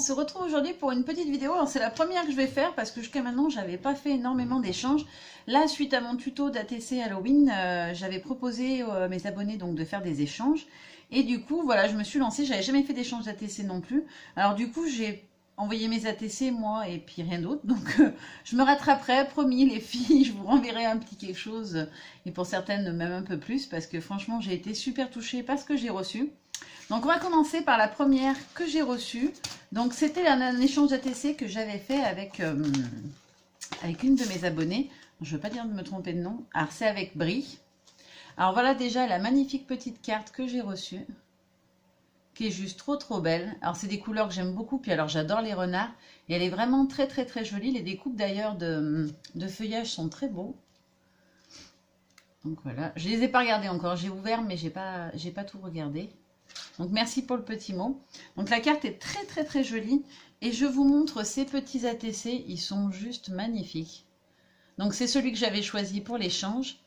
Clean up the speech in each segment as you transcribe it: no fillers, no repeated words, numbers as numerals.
se retrouve aujourd'hui pour une petite vidéo. Alors c'est la première que je vais faire parce que jusqu'à maintenant j'avais pas fait énormément d'échanges. Là, suite à mon tuto d'ATC Halloween, j'avais proposé à mes abonnés donc de faire des échanges. Et du coup, voilà, je me suis lancée. J'avais jamais fait d'échange d'ATC non plus. Alors du coup, j'ai envoyé mes ATC moi et puis rien d'autre. Donc je me rattraperai, promis les filles, je vous renverrai un petit quelque chose. Et pour certaines même un peu plus parce que franchement j'ai été super touchée par ce que j'ai reçu. Donc on va commencer par la première que j'ai reçue. Donc c'était un échange d'ATC que j'avais fait avec, avec une de mes abonnées. Je ne veux pas dire de me tromper de nom. Alors c'est avec Brie. Alors voilà déjà la magnifique petite carte que j'ai reçue. Qui est juste trop belle. Alors c'est des couleurs que j'aime beaucoup. Puis alors j'adore les renards. Et elle est vraiment très jolie. Les découpes d'ailleurs de feuillage sont très beaux. Donc voilà. Je ne les ai pas regardés encore. J'ai ouvert mais j'ai pas tout regardé. Donc merci pour le petit mot. Donc la carte est très jolie et je vous montre ces petits ATC, ils sont juste magnifiques. Donc c'est celui que j'avais choisi pour l'échange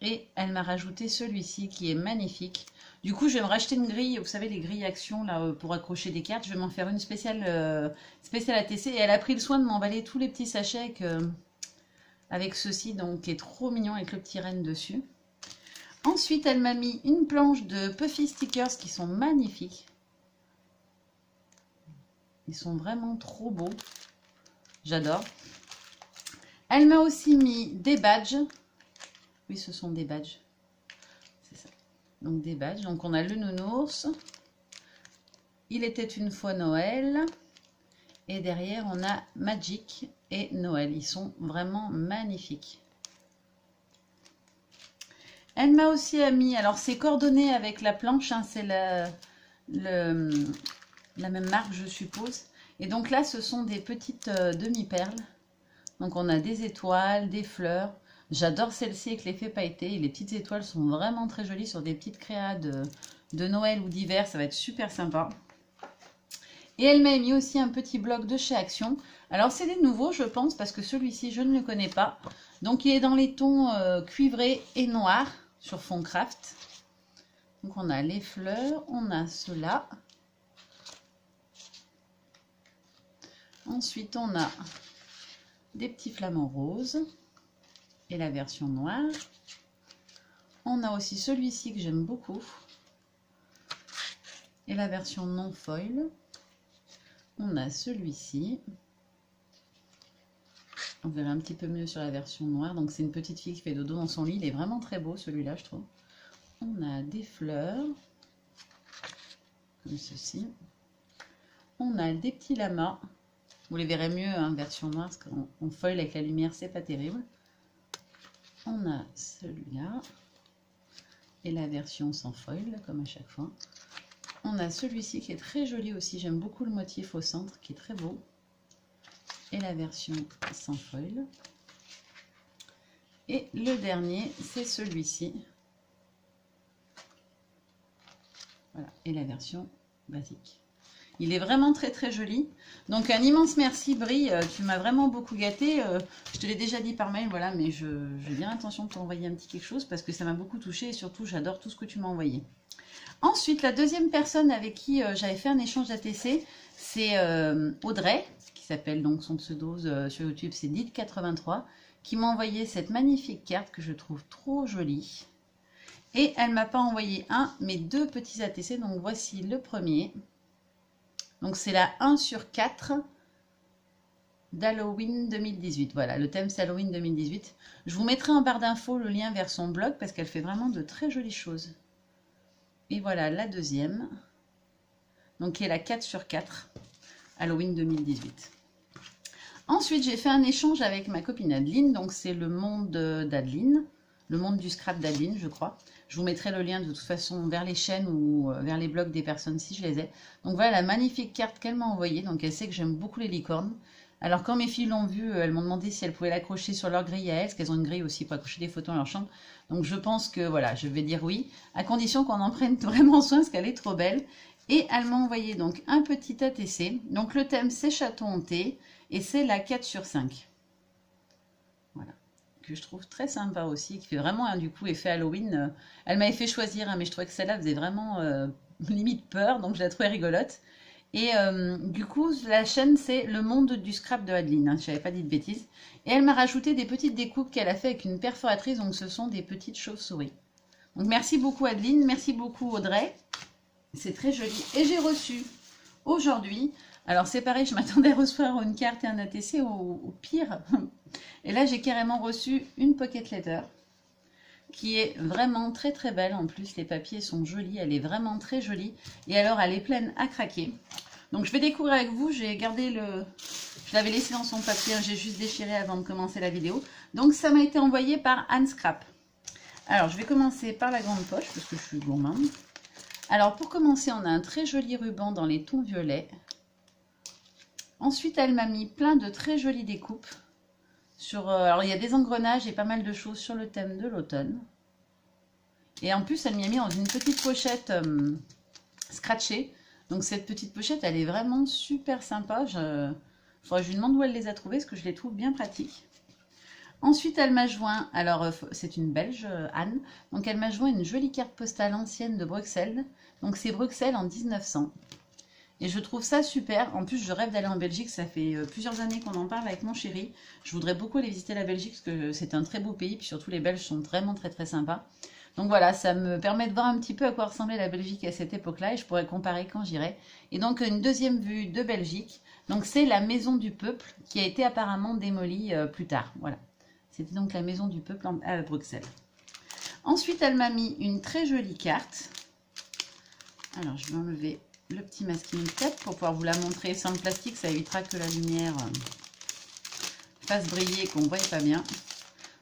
et elle m'a rajouté celui-ci qui est magnifique. Du coup je vais me racheter une grille, vous savez les grilles action là pour accrocher des cartes, je vais m'en faire une spéciale, spéciale ATC et elle a pris le soin de m'emballer tous les petits sachets avec ceci donc qui est trop mignon avec le petit renne dessus. Ensuite, elle m'a mis une planche de Puffy Stickers qui sont magnifiques. Ils sont vraiment trop beaux. J'adore. Elle m'a aussi mis des badges. Oui, ce sont des badges. C'est ça. Donc des badges. Donc on a le nounours. Il était une fois Noël. Et derrière, on a Magic et Noël. Ils sont vraiment magnifiques. Elle m'a aussi mis, alors c'est coordonné avec la planche, hein, c'est la même marque je suppose. Et donc là ce sont des petites demi-perles. Donc on a des étoiles, des fleurs. J'adore celle-ci avec l'effet pailleté. Et les petites étoiles sont vraiment très jolies sur des petites créas de Noël ou d'hiver. Ça va être super sympa. Et elle m'a mis aussi un petit bloc de chez Action. Alors c'est des nouveaux je pense parce que celui-ci je ne le connais pas. Donc il est dans les tons cuivrés et noirs. Sur fond craft. Donc on a les fleurs, on a cela. Ensuite on a des petits flamants roses et la version noire. On a aussi celui-ci que j'aime beaucoup et la version non foil. On a celui-ci. On verra un petit peu mieux sur la version noire. Donc c'est une petite fille qui fait dodo dans son lit. Il est vraiment très beau celui-là je trouve. On a des fleurs. Comme ceci. On a des petits lamas. Vous les verrez mieux en version noire parce qu'en foil avec la lumière c'est pas terrible. On a celui-là. Et la version sans foil comme à chaque fois. On a celui-ci qui est très joli aussi. J'aime beaucoup le motif au centre qui est très beau. Et la version sans foil. Et le dernier, c'est celui-ci. Voilà, et la version basique. Il est vraiment très joli. Donc un immense merci Brie, tu m'as vraiment beaucoup gâté. Je te l'ai déjà dit par mail, voilà, mais j'ai bien l'intention de t'envoyer un petit quelque chose parce que ça m'a beaucoup touché et surtout j'adore tout ce que tu m'as envoyé. Ensuite, la deuxième personne avec qui j'avais fait un échange d'ATC, c'est Audrey, qui s'appelle donc son pseudo sur YouTube, c'est Dit83, qui m'a envoyé cette magnifique carte que je trouve trop jolie. Et elle m'a pas envoyé un, mais deux petits ATC, donc voici le premier. Donc c'est la 1/4 d'Halloween 2018. Voilà, le thème c'est Halloween 2018. Je vous mettrai en barre d'infos le lien vers son blog parce qu'elle fait vraiment de très jolies choses. Et voilà la deuxième, donc qui est la 4/4, Halloween 2018. Ensuite, j'ai fait un échange avec ma copine Adeline, donc c'est le monde d'Adeline, le monde du scrap d'Adeline, je crois. Je vous mettrai le lien de toute façon vers les chaînes ou vers les blogs des personnes si je les ai. Donc voilà la magnifique carte qu'elle m'a envoyée, donc elle sait que j'aime beaucoup les licornes. Alors quand mes filles l'ont vue, elles m'ont demandé si elles pouvaient l'accrocher sur leur grille à elles, parce qu'elles ont une grille aussi pour accrocher des photos dans leur chambre. Donc je pense que voilà, je vais dire oui, à condition qu'on en prenne vraiment soin, parce qu'elle est trop belle. Et elle m'a envoyé donc un petit ATC. Donc le thème c'est Château hanté, et c'est la 4/5. Voilà, que je trouve très sympa aussi, qui fait vraiment du coup effet Halloween. Elle m'avait fait choisir, mais je trouvais que celle-là faisait vraiment limite peur, donc je la trouvais rigolote. Et du coup, la chaîne, c'est Le Monde du Scrap de Adeline. Hein, je n'avais pas dit de bêtises. Et elle m'a rajouté des petites découpes qu'elle a fait avec une perforatrice. Donc, ce sont des petites chauves-souris. Donc, merci beaucoup Adeline. Merci beaucoup Audrey. C'est très joli. Et j'ai reçu aujourd'hui... Alors, c'est pareil, je m'attendais à recevoir une carte et un ATC au pire. Et là, j'ai carrément reçu une pocket letter qui est vraiment très très belle. En plus, les papiers sont jolis. Elle est vraiment très jolie. Et alors, elle est pleine à craquer. Donc, je vais découvrir avec vous. J'ai gardé le... Je l'avais laissé dans son papier. J'ai juste déchiré avant de commencer la vidéo. Donc, ça m'a été envoyé par Anne Scrap. Alors, je vais commencer par la grande poche parce que je suis gourmande. Alors, pour commencer, on a un très joli ruban dans les tons violets. Ensuite, elle m'a mis plein de très jolies découpes. Alors, il y a des engrenages et pas mal de choses sur le thème de l'automne. Et en plus, elle m'y a mis dans une petite pochette scratchée. Donc, cette petite pochette, elle est vraiment super sympa. Faudrait que je lui demande où elle les a trouvées, parce que je les trouve bien pratiques. Ensuite, elle m'a joint, alors c'est une Belge, Anne. Donc, elle m'a joint une jolie carte postale ancienne de Bruxelles. Donc, c'est Bruxelles en 1900. Et je trouve ça super. En plus, je rêve d'aller en Belgique. Ça fait plusieurs années qu'on en parle avec mon chéri. Je voudrais beaucoup aller visiter la Belgique parce que c'est un très beau pays. Puis surtout, les Belges sont vraiment très très sympas. Donc voilà, ça me permet de voir un petit peu à quoi ressemblait la Belgique à cette époque-là. Et je pourrais comparer quand j'irai. Et donc, une deuxième vue de Belgique. Donc, c'est la Maison du Peuple qui a été apparemment démolie plus tard. Voilà. C'était donc la Maison du Peuple à Bruxelles. Ensuite, elle m'a mis une très jolie carte. Alors, je vais enlever le petit masking tape pour pouvoir vous la montrer sans le plastique, ça évitera que la lumière fasse briller et qu'on ne voie pas bien.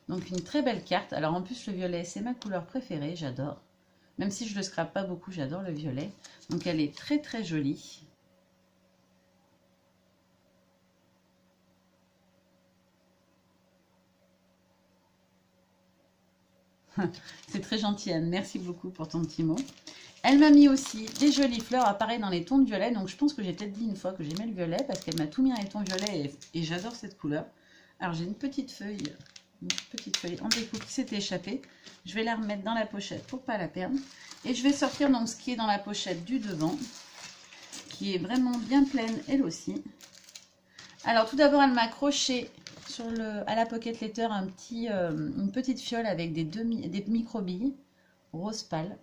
Donc une très belle carte. Alors en plus le violet c'est ma couleur préférée, j'adore. Même si je ne le scrape pas beaucoup, j'adore le violet. Donc elle est très très jolie. C'est très gentil Anne, merci beaucoup pour ton petit mot. Elle m'a mis aussi des jolies fleurs apparaissent dans les tons de violet. Donc je pense que j'ai peut-être dit une fois que j'aimais le violet parce qu'elle m'a tout mis dans les tons violets et j'adore cette couleur. Alors j'ai une petite feuille en découpe qui s'était échappée. Je vais la remettre dans la pochette pour ne pas la perdre. Et je vais sortir donc ce qui est dans la pochette du devant, qui est vraiment bien pleine elle aussi. Alors tout d'abord elle m'a accroché à la pocket letter une petite fiole avec des micro-billes rose pâle.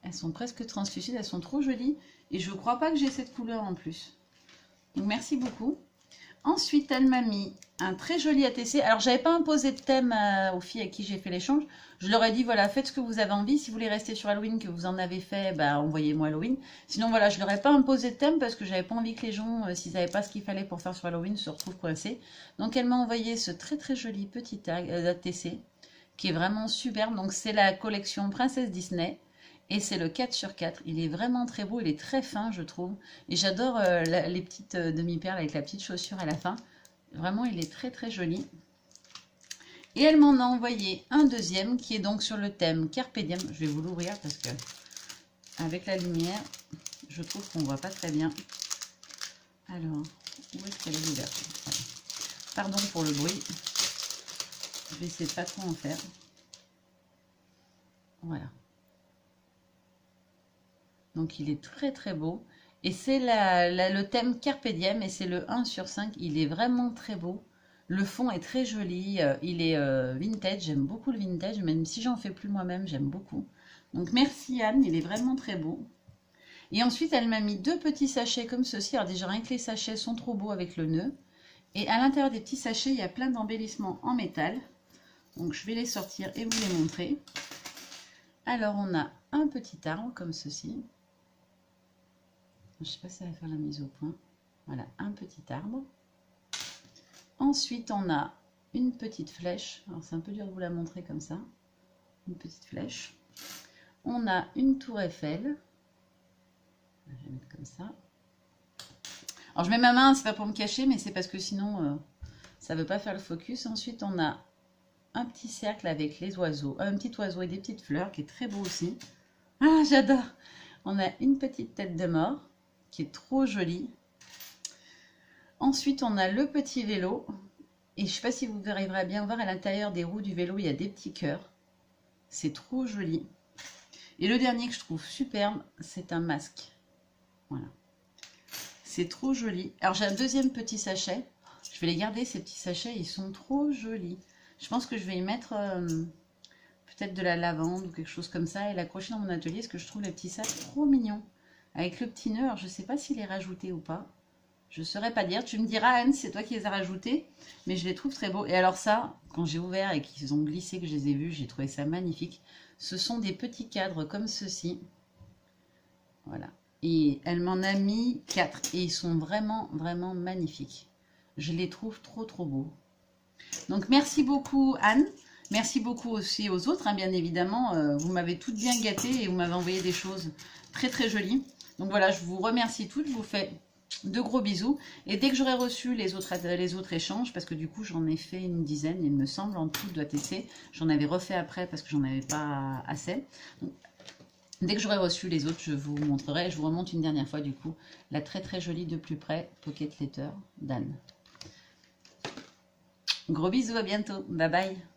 Elles sont presque translucides, elles sont trop jolies. Et je ne crois pas que j'ai cette couleur en plus. Donc merci beaucoup. Ensuite, elle m'a mis un très joli ATC. Alors, je n'avais pas imposé de thème aux filles à qui j'ai fait l'échange. Je leur ai dit, voilà, faites ce que vous avez envie. Si vous voulez rester sur Halloween, que vous en avez fait, bah, envoyez-moi Halloween. Sinon, voilà, je ne leur ai pas imposé de thème parce que j'avais pas envie que les gens, s'ils n'avaient pas ce qu'il fallait pour faire sur Halloween, se retrouvent coincés. Donc, elle m'a envoyé ce très très joli petit ATC qui est vraiment superbe. Donc, c'est la collection Princesse Disney. Et c'est le 4x4. Il est vraiment très beau. Il est très fin, je trouve. Et j'adore les petites demi-perles avec la petite chaussure à la fin. Vraiment, il est très très joli. Et elle m'en a envoyé un deuxième qui est donc sur le thème Carpe Diem. Je vais vous l'ouvrir parce que avec la lumière, je trouve qu'on ne voit pas très bien. Alors, où est-ce qu'elle est ouverte? Voilà. Pardon pour le bruit. Je vais essayer de pas trop en faire. Voilà. Donc il est très très beau. Et c'est le thème Carpe Diem et c'est le 1 sur 5. Il est vraiment très beau. Le fond est très joli. Il est vintage. J'aime beaucoup le vintage. Même si j'en fais plus moi-même, j'aime beaucoup. Donc merci Anne. Il est vraiment très beau. Et ensuite, elle m'a mis deux petits sachets comme ceci. Alors déjà, rien que les sachets sont trop beaux avec le nœud. Et à l'intérieur des petits sachets, il y a plein d'embellissements en métal. Donc je vais les sortir et vous les montrer. Alors on a un petit arbre comme ceci. Je ne sais pas si ça va faire la mise au point. Voilà, un petit arbre. Ensuite, on a une petite flèche. Alors, c'est un peu dur de vous la montrer comme ça. Une petite flèche. On a une tour Eiffel. Je vais mettre comme ça. Alors, je mets ma main, c'est pas pour me cacher, mais c'est parce que sinon, ça ne veut pas faire le focus. Ensuite, on a un petit cercle avec les oiseaux. Un petit oiseau et des petites fleurs qui est très beau aussi. Ah, j'adore! On a une petite tête de mort qui est trop jolie. Ensuite, on a le petit vélo. Et je ne sais pas si vous arriverez à bien voir, à l'intérieur des roues du vélo, il y a des petits cœurs. C'est trop joli. Et le dernier que je trouve superbe, c'est un masque. Voilà. C'est trop joli. Alors j'ai un deuxième petit sachet. Je vais les garder, ces petits sachets, ils sont trop jolis. Je pense que je vais y mettre peut-être de la lavande ou quelque chose comme ça et l'accrocher dans mon atelier parce que je trouve les petits sacs trop mignons. Avec le petit nœud, alors je ne sais pas s'il est rajouté ou pas. Je ne saurais pas dire. Tu me diras, Anne, c'est toi qui les as rajoutés. Mais je les trouve très beaux. Et alors ça, quand j'ai ouvert et qu'ils ont glissé, que je les ai vus, j'ai trouvé ça magnifique. Ce sont des petits cadres comme ceci. Voilà. Et elle m'en a mis 4. Et ils sont vraiment, vraiment magnifiques. Je les trouve trop, trop beaux. Donc, merci beaucoup, Anne. Merci beaucoup aussi aux autres, hein, bien évidemment. Vous m'avez toutes bien gâtées et vous m'avez envoyé des choses très, très jolies. Donc, voilà, je vous remercie toutes. Je vous fais de gros bisous. Et dès que j'aurai reçu les autres échanges, parce que du coup, j'en ai fait une dizaine, il me semble, en tout doit tester. J'en avais refait après parce que j'en avais pas assez. Donc, dès que j'aurai reçu les autres, je vous montrerai. Je vous remonte une dernière fois, du coup, la très, très jolie de plus près Pocket Letter d'Anne. Gros bisous, à bientôt. Bye bye.